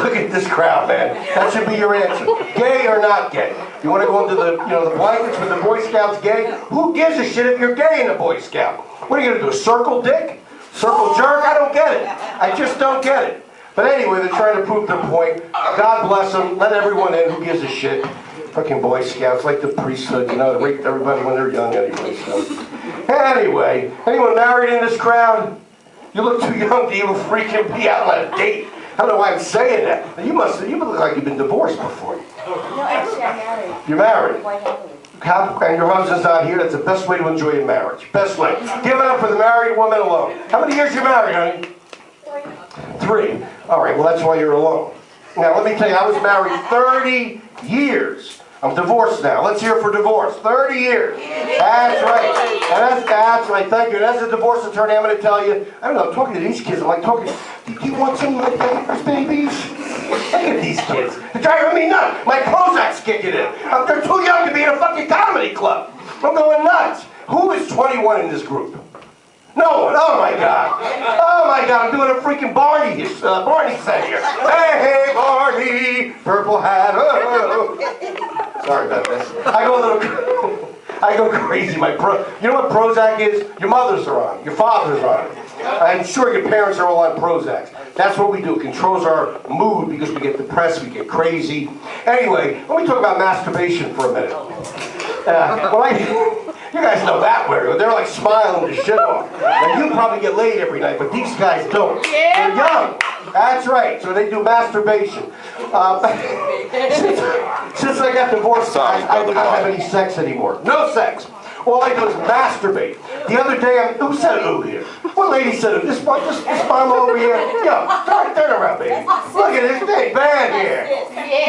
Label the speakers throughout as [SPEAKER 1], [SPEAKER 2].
[SPEAKER 1] Look at this crowd, man. That should be your answer. Gay or not gay? You want to go into the, the blankets with the Boy Scouts gay? Who gives a shit if you're gay in a Boy Scout? What are you going to do, circle dick? Circle jerk? I don't get it. I just don't get it. But anyway, they're trying to prove their point. God bless them. Let everyone in. Who gives a shit? Fucking Boy Scouts, like the priesthood, they raped everybody when they're young anyway. So. Anyway, anyone married in this crowd? You look too young to even freaking be out on a date. I don't know why I'm saying that. You look like you've been divorced before.
[SPEAKER 2] No, actually I'm married.
[SPEAKER 1] You're married?
[SPEAKER 2] Quite happily.
[SPEAKER 1] And your husband's not here. That's the best way to enjoy your marriage. Best way. Give it up for the married woman alone. How many years you married, honey? 3. All right, well, that's why you're alone. Now, let me tell you, I was married 30 years. I'm divorced now. Let's hear for divorce. 30 years. That's right. And that's right. Thank you. And as a divorce attorney, I'm going to tell you, I don't know, I'm talking to these kids. I'm like talking, do you want some of my diapers, babies? Look at these kids. They're driving me nuts. My Prozac's kicking in. They're too young to be in a fucking comedy club. I'm going nuts. Who is 21 in this group? No one. Oh my God. Oh my God. I'm doing a freaking Barney set here. Hey, Barney, purple hat. Oh. Sorry about that. I go crazy. You know what Prozac is? Your mothers are on. Your fathers are on. I'm sure your parents are all on Prozac. That's what we do. It controls our mood because we get depressed, we get crazy. Anyway, let me talk about masturbation for a minute. You guys know that word. They're like smiling the shit off. Now you probably get laid every night, but these guys don't. They're young. That's right. So they do masturbation. Since I got divorced, I don't have any sex anymore. No sex. All I do is masturbate. The other day, who said ooh here? What lady said ooh? This mom over here. Yo, turn around, baby. Look at this. This ain't bad here.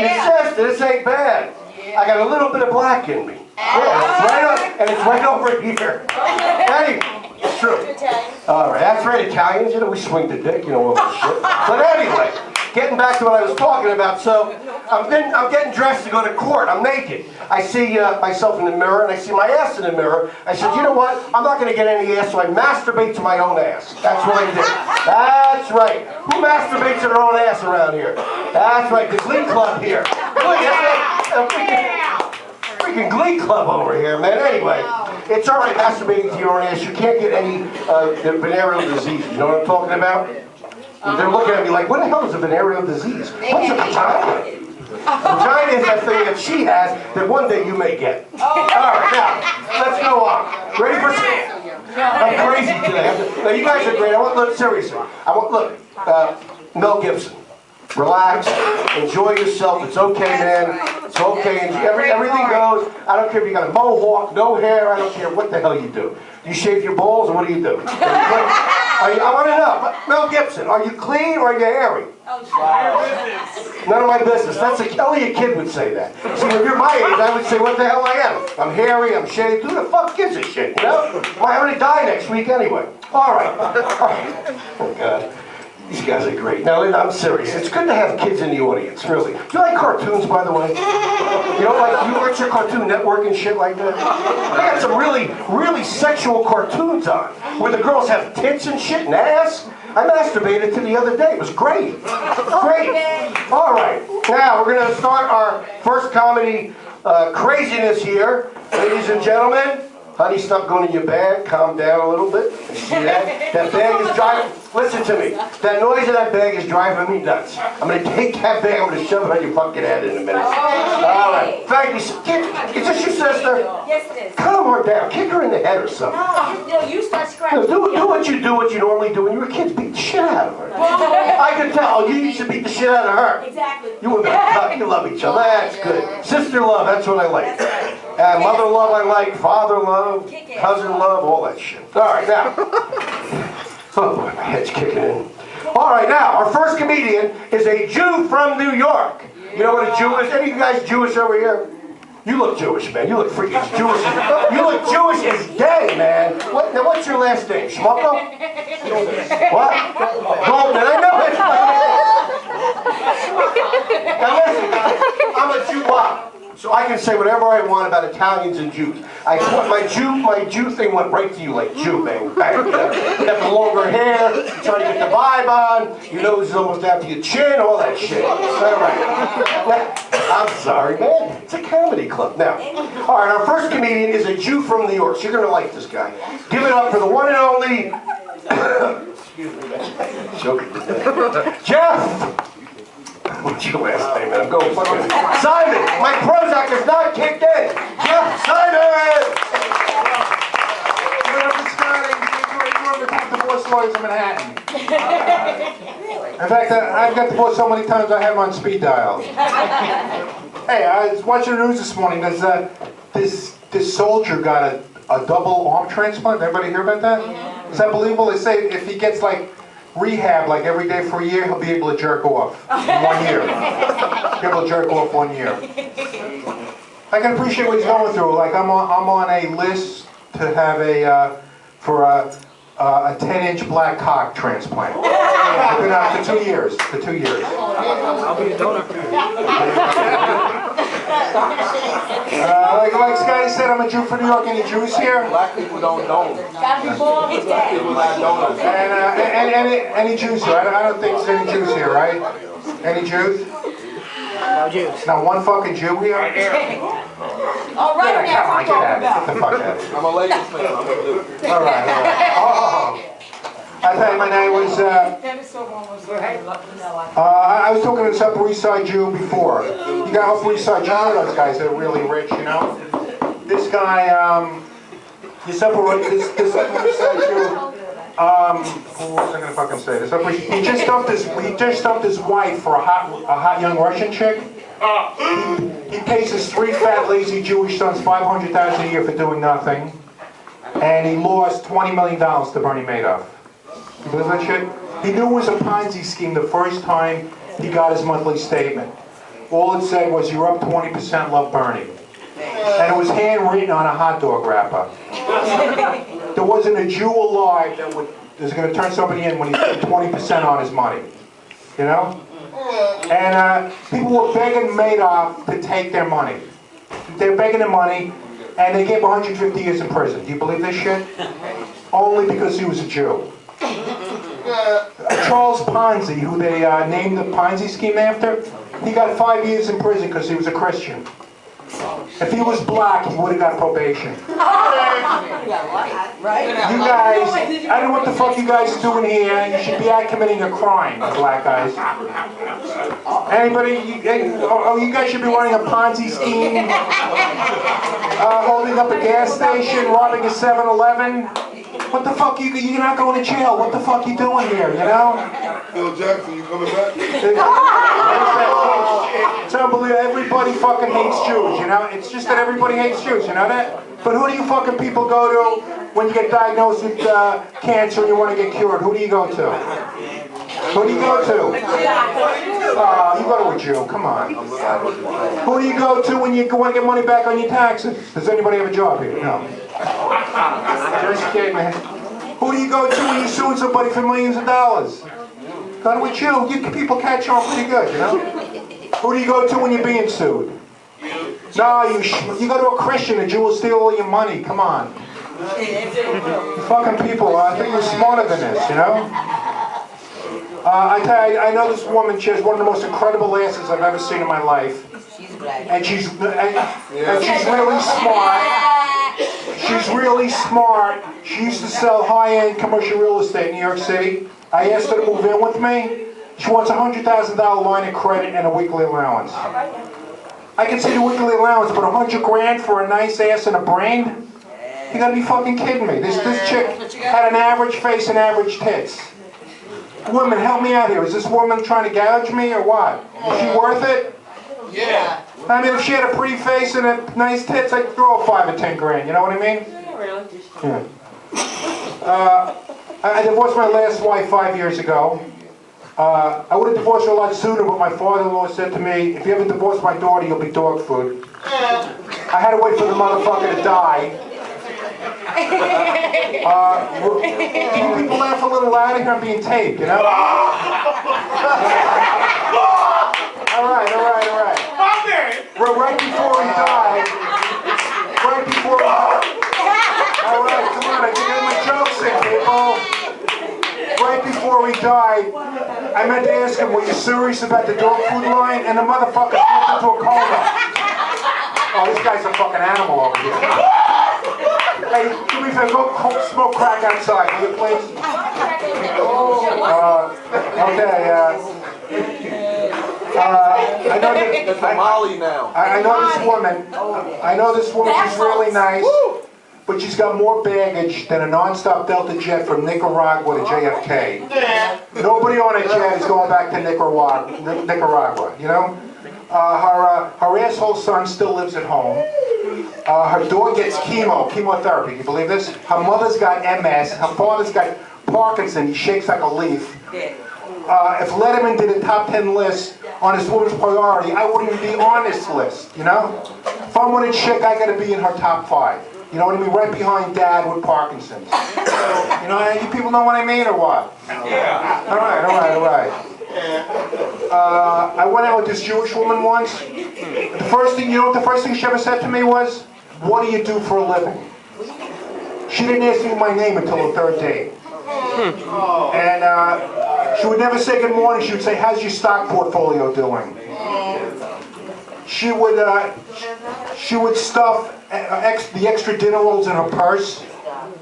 [SPEAKER 1] Your sister, this ain't bad. I got a little bit of black in me. Yeah, it's right over here. Anyway, it's true. All right, that's right, Italians. We swing the dick, all this shit. But anyway, getting back to what I was talking about. So I'm getting dressed to go to court. I'm naked. I see myself in the mirror, and I see my ass in the mirror. I said, you know what? I'm not going to get any ass, so I masturbate to my own ass. That's what I did. That's right. Who masturbates to their own ass around here? That's right, the Glee Club here. Look at that. Freaking Glee Club over here, man. Anyway, it's all right masturbating to your own ass. You can't get any venereal disease. You know what I'm talking about? They're looking at me like, what the hell is a venereal disease? What's a vagina? Vagina is that thing that she has that one day you may get. All right, now, let's go on. Ready for some? I'm crazy today. Now, you guys are great. Look, seriously. Look, Mel Gibson. Relax, enjoy yourself. It's okay, man. It's okay. Everything goes. I don't care if you got a mohawk, no hair. I don't care what the hell you do. Do you shave your balls, or what do you do? I want to know, Mel Gibson, are you clean or are you hairy? None of my business. Only a kid would say that. See, when you're my age, I would say, what the hell I am? I'm hairy, I'm shaved. Who the fuck gives a shit, I'm going to die next week anyway. All right. Oh, God. These guys are great. Now, I'm serious. It's good to have kids in the audience, really. Do you like cartoons, by the way? You watch your Cartoon Network and shit like that? They got some really, really sexual cartoons on, where the girls have tits and shit and ass. I masturbated to the other day. It was great. Great. All right. Now, we're going to start our first comedy craziness here. Ladies and gentlemen, honey, stop going in your bag. Calm down a little bit. See that? That bag is driving... Listen to me. That noise of that bag is driving me nuts. I'm going to take that bag, I'm going to shove it on your fucking head in a minute. All right. Thank you. Is this your sister?
[SPEAKER 2] Yes, it is.
[SPEAKER 1] Calm her down. Kick her in the head or something.
[SPEAKER 2] No, you start scratching.
[SPEAKER 1] Do what you normally do when you were kids. Beat the shit out of her. I can tell. You used to beat the shit out of her.
[SPEAKER 2] Exactly.
[SPEAKER 1] You women, you love each other. That's good. Sister love, that's what I like. Mother love I like. Father love. Cousin love. All that shit. All right, now. Oh, boy, my head's kicking in. All right, now, our first comedian is a Jew from New York. You know what a Jew is? Any of you guys Jewish over here? You look Jewish, man. You look freaking Jewish. You look Jewish as day, man. Now, what's your last name? Schmucko? What? Goldman. I know it. Now, listen, I'm a Jew. So I can say whatever I want about Italians and Jews. My Jew thing went right to you like Jew, bang, bang. You got the longer hair, you try to get the vibe on, your nose is almost down to your chin, all that shit. All right. I'm sorry, man. It's a comedy club. Now, all right, our first comedian is a Jew from New York, so you're going to like this guy. Give it up for the one and only... Excuse me, man. Joking. Jeff! What's your last name, man? I'm going fucking... Simon! My Prozac is not kicked in! Jeff Simon!
[SPEAKER 3] Divorce lawyers in Manhattan. In fact, I've got divorced so many times I have them on speed dial. Hey, I was watching the news this morning. This soldier got a double arm transplant. Everybody hear about that? Is that believable? They say if he gets like rehab like every day for a year, he'll be able to jerk off in 1 year. Be able to jerk off 1 year. I can appreciate what he's going through. Like I'm on a list to have for a 10-inch black cock transplant. I've been out for 2 years. For 2 years.
[SPEAKER 4] I'll be a donor.
[SPEAKER 3] Like Scotty said, I'm a Jew from New York. Any Jews here?
[SPEAKER 4] Black people don't donate.
[SPEAKER 2] Gotta be born with
[SPEAKER 4] Black
[SPEAKER 2] that.
[SPEAKER 4] people not donors.
[SPEAKER 3] And any Jews here? I don't think there's any Jews here, right? Any Jews?
[SPEAKER 4] No Jews.
[SPEAKER 3] Not one fucking Jew here?
[SPEAKER 2] All right,
[SPEAKER 3] Come on, get out of here.
[SPEAKER 2] now.
[SPEAKER 3] Get the fuck out of here.
[SPEAKER 4] I'm a Lakers fan. I'm a Jew.
[SPEAKER 3] All right. Oh. I tell you, my name was, I was talking to this Upper East Side Jew before. You got Upper East Side Jew, those guys that are really rich, you know? This guy, this Upper East Side Jew, what was I gonna fucking say? He just dumped his wife for a hot young Russian chick. He pays his 3 fat, lazy Jewish sons $500,000 a year for doing nothing. And he lost $20 million to Bernie Madoff. You believe that shit? He knew it was a Ponzi scheme the first time he got his monthly statement. All it said was, you're up 20%, love Bernie. And it was handwritten on a hot dog wrapper. There wasn't a Jew alive that was going to turn somebody in when he spent 20% on his money. You know? And people were begging Madoff to take their money. They're begging the money, and they gave him 150 years in prison. Do you believe this shit? Only because he was a Jew. Charles Ponzi, who they named the Ponzi scheme after, he got 5 years in prison because he was a Christian. If he was black, he would have got probation. You guys, I don't know what the fuck you guys are doing here. You should be out committing a crime, black guys. Anybody, you guys should be running a Ponzi scheme, holding up a gas station, robbing a 7-Eleven. What the fuck, you're not going to jail. What the fuck you doing here, you know?
[SPEAKER 5] Phil Jackson, you coming back?
[SPEAKER 3] It's unbelievable. Everybody fucking hates Jews, you know? It's just that everybody hates Jews, you know that? But who do you fucking people go to when you get diagnosed with cancer and you want to get cured? Who do you go to? Who do you go to? You go to a Jew, come on. Who do you go to when you want to get money back on your taxes? Does anybody have a job here? No. Just kidding, man. Who do you go to when you're suing somebody for millions of dollars? Go to a Jew. People catch on pretty good, you know? Who do you go to when you're being sued? No, you go to a Christian. A Jew will steal all your money. Come on. You fucking people, I think you're smarter than this, you know? I tell you, I know this woman. She has one of the most incredible asses I've ever seen in my life. And she's really smart. She's really smart. She used to sell high-end commercial real estate in New York City. I asked her to move in with me. She wants a $100,000 line of credit and a weekly allowance. I can see the weekly allowance, but $100 grand for a nice ass and a brain? You gotta be fucking kidding me. This chick had an average face and average tits. Women, help me out here. Is this woman trying to gouge me or what? Is she worth it?
[SPEAKER 4] Yeah.
[SPEAKER 3] I mean, if she had a pretty face and a nice tits, I'd throw her 5 or 10 grand. You know what I mean? Yeah. I divorced my last wife 5 years ago. I would have divorced her a lot sooner, but my father-in-law said to me, if you ever divorce my daughter, you'll be dog food. I had to wait for the motherfucker to die. Can people laugh a little louder here? I'm being taped, you know? All right. right before he died, all right, come on, I can get my jokes in, people. Right before he died, I meant to ask him, were you serious about the dog food line? And the motherfucker slipped into a coma. Oh, this guy's a fucking animal over here. Hey, do me a favor, go smoke crack outside, will you please? I know
[SPEAKER 4] It's a Molly now.
[SPEAKER 3] I know this woman, she's really nice, but she's got more baggage than a non-stop Delta jet from Nicaragua to JFK. Nobody on a jet is going back to Nicaragua, you know? Her asshole son still lives at home. Her daughter gets chemotherapy, can you believe this? Her mother's got MS, her father's got Parkinson, he shakes like a leaf. If Letterman did a top 10 list on this woman's priority, I wouldn't even be on this list, you know? If I'm winning chick, I gotta be in her top 5. You know what I mean? Right behind Dad with Parkinson's. You know, you people know what I mean or what? Yeah. All right. I went out with this Jewish woman once. The first thing she ever said to me was, "What do you do for a living?" She didn't ask me my name until the third date. And she would never say good morning. She would say, "How's your stock portfolio doing?" She would stuff the extra dinner rolls in her purse.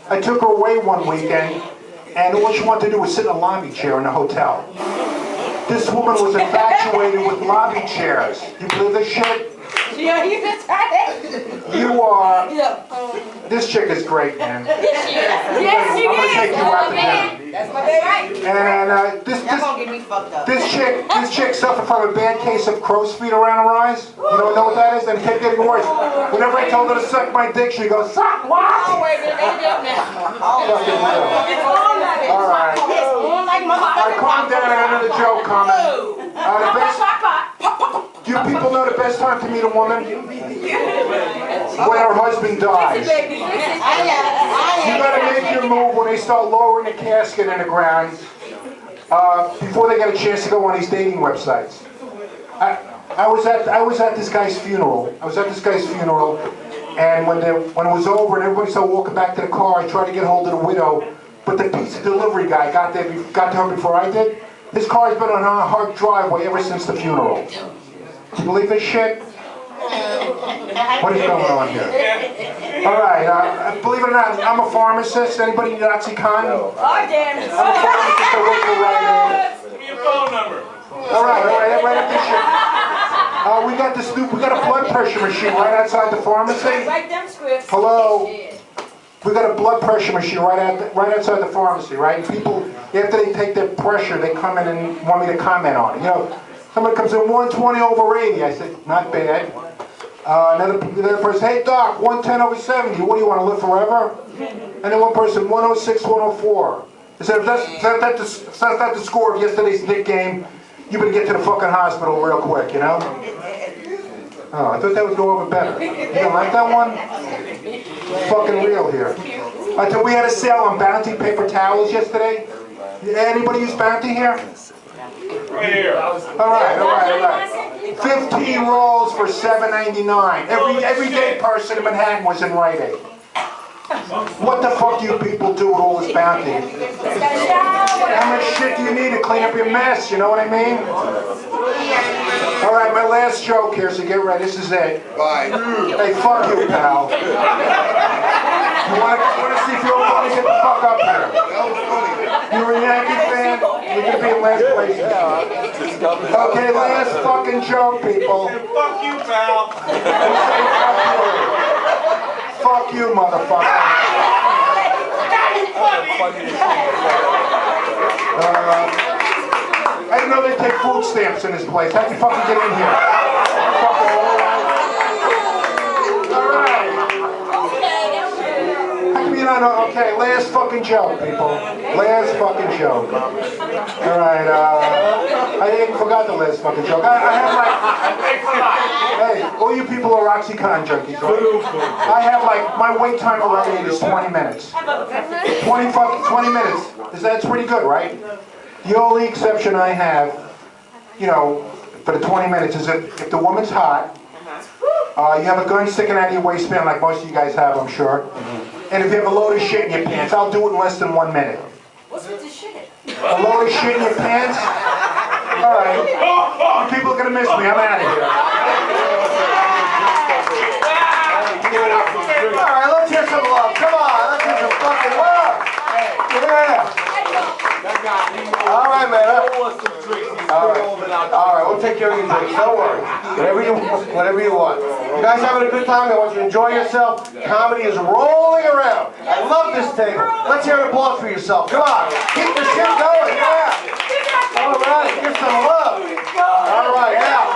[SPEAKER 3] I took her away one weekend, and all she wanted to do was sit in a lobby chair in a hotel. This woman was infatuated with lobby chairs. You believe this shit?
[SPEAKER 2] Yeah, you just had it.
[SPEAKER 3] You are. This chick is great, man.
[SPEAKER 2] Yes, she is.
[SPEAKER 3] I'm gonna take you out to dinner.
[SPEAKER 2] That's my baby.
[SPEAKER 3] And
[SPEAKER 2] That's gonna get me fucked up.
[SPEAKER 3] this chick suffered from a bad case of crow's feet around her eyes. You don't know what that is? And it kept getting worse. Whenever I told her to suck my dick, she goes, "Suck what?"
[SPEAKER 2] Oh, wait a minute, they do now.
[SPEAKER 3] Fucking real.
[SPEAKER 2] It's on like it.
[SPEAKER 3] All right.
[SPEAKER 2] It's on like motherfucking
[SPEAKER 3] Calm down. I got another joke coming. Do you people know the best time to meet a woman? When her husband dies. You gotta make your move when they start lowering the casket in the ground before they get a chance to go on these dating websites. I was at this guy's funeral. And when it was over and everybody started walking back to the car, I tried to get hold of the widow, but the pizza delivery guy got to her before I did. His car's been on her driveway ever since the funeral. Do you believe this shit? What is going on here? All right, believe it or not, I'm a pharmacist. Anybody need OxyContin?
[SPEAKER 2] Oh, damn it.
[SPEAKER 3] I'm a pharmacist. I work for Rite Aid.
[SPEAKER 4] Give me your phone number.
[SPEAKER 3] All right, right up this shit. We got a blood pressure machine right outside the pharmacy.
[SPEAKER 2] Write them scripts.
[SPEAKER 3] Hello. We got a blood pressure machine right outside the pharmacy, right? And people, after they take their pressure, they come in and want me to comment on it. You know, somebody comes in 120 over 80. I said, not bad. Another person, hey doc, 110 over 70. What do you want to live forever? And then one person, 106, 104. I said, if that's not the score of yesterday's Knick game, you better get to the fucking hospital real quick, you know? Oh, I thought that would go over better. You didn't like that one? Fucking real here. We had a sale on Bounty paper towels yesterday. Anybody use Bounty here?
[SPEAKER 4] Right here.
[SPEAKER 3] All right. 15 rolls for $7.99. Everyday person in Manhattan was in Rite Aid. What the fuck do you people do with all this Bounty? How much shit do you need to clean up your mess? You know what I mean? All right, my last joke here, so get ready. This is it.
[SPEAKER 5] Bye.
[SPEAKER 3] Hey, fuck you, pal. You want to see if you're all going to get the fuck up here?
[SPEAKER 5] That was funny.
[SPEAKER 3] You're a Yankee fan? You're going to be in last place. Okay, last fucking joke, people.
[SPEAKER 4] Fuck you, pal.
[SPEAKER 3] Fuck you, motherfucker. I didn't know they take food stamps in this place. How'd you fucking get in here? All right. How come you not know? Okay, last fucking joke, people. Last fucking joke. All right, I even forgot the last fucking joke. I have like, hey, all you people are OxyContin junkies, right? I have like, my wait time at Rite Aid is 20 minutes. 20 minutes. That's pretty good, right? The only exception I have, you know, for the 20 minutes is if the woman's hot, You have a gun sticking out of your waistband like most of you guys have, I'm sure. And if you have a load of shit in your pants, I'll do it in less than 1 minute.
[SPEAKER 2] What's with the shit?
[SPEAKER 3] A load of shit in your pants? All right. You people are gonna miss me. I'm out of here.
[SPEAKER 1] All right, let's hear some love. Come on, let's hear some fucking love. Yeah. All right, man. All right, we'll take care of your drinks. Don't worry. Whatever you want. You guys having a good time? I want you to enjoy yourself. Comedy is rolling around. I love this table. Let's hear an applause for yourself. Come on. Keep the shit going. Yeah. All right, give some love. All right, now,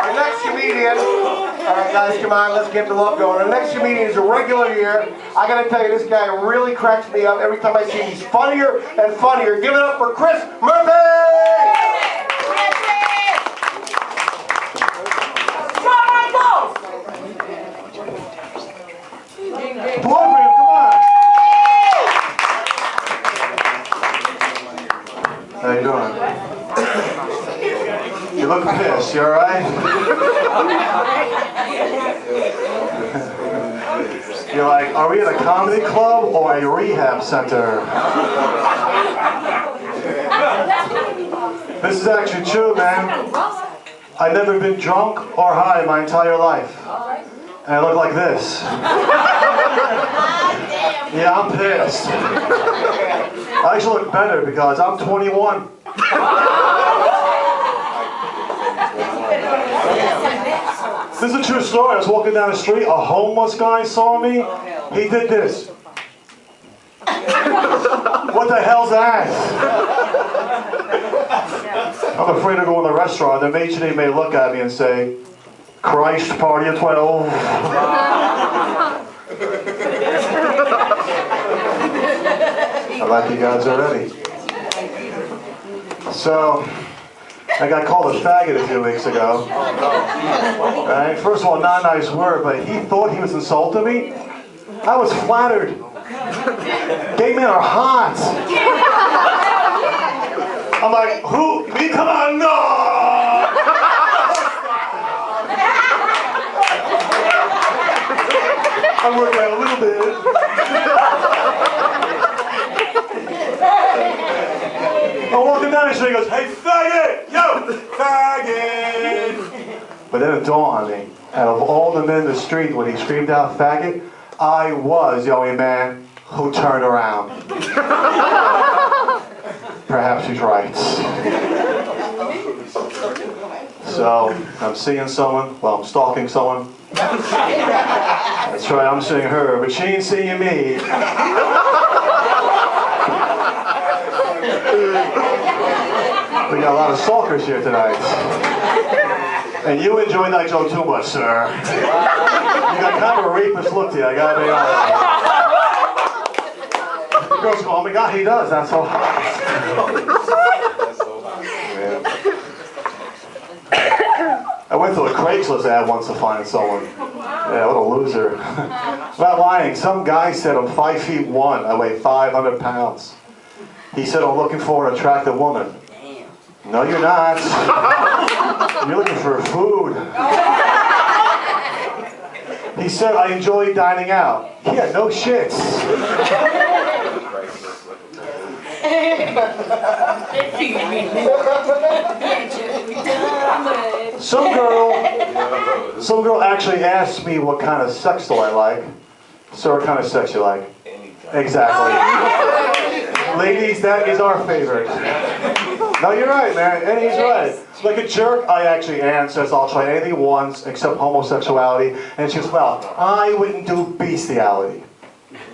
[SPEAKER 1] our next comedian. All right, guys, come on. Let's get the love going. Our next comedian is a regular here. I got to tell you, this guy really cracks me up. Every time I see him, he's funnier and funnier. Give it up for Chris Murphy!
[SPEAKER 3] Boardroom, come on.
[SPEAKER 1] How you doing? You look pissed. You all right? You're like, are we at a comedy club or a rehab center? This is actually true, man. I've never been drunk or high my entire life. And I look like this. Yeah, I'm pissed. I actually look better because I'm 21. This is a true story. I was walking down the street. A homeless guy saw me. He did this. What the hell's that? I'm afraid to go in the restaurant. The maitre may look at me and say, Christ, party of 12. I like you guys already. So, I got called a faggot a few weeks ago. Right? First of all, not a nice word, but he thought he was insulting me. I was flattered. Gay men are hot. I'm like, who? Me? Come on, no! I'm working out a little bit. I'm walking down the street, he goes, hey, faggot! Yo, faggot! But then it dawned on me, out of all the men in the street, when he screamed out faggot, I was the only man who turned around. Perhaps he's right. So, I'm seeing someone, well, I'm stalking someone. That's right, I'm seeing her, but she ain't seeing me. We got a lot of stalkers here tonight. And you enjoy that joke too much, sir. You got kind of a rapist look to you, I gotta be honest. The girls go, oh my God, he does, that's so hot. I went to a Craigslist ad once to find someone. Yeah, what a loser. Not lying, some guy said I'm 5'1", I weigh 500 pounds. He said I'm looking for an attractive woman. No, you're not. You're looking for food. He said I enjoy dining out. Yeah, no shit. Some girl actually asked me what kind of sex do I like. So what kind of sex you like? Exactly. Ladies, that is our favorite. No, you're right, man, and he's right. Like a jerk, I actually answers, I'll try anything once except homosexuality. And she goes, well, I wouldn't do bestiality.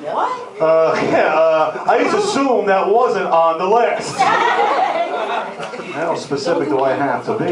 [SPEAKER 2] What?
[SPEAKER 1] I just assumed that wasn't on the list. How specific do I have to be?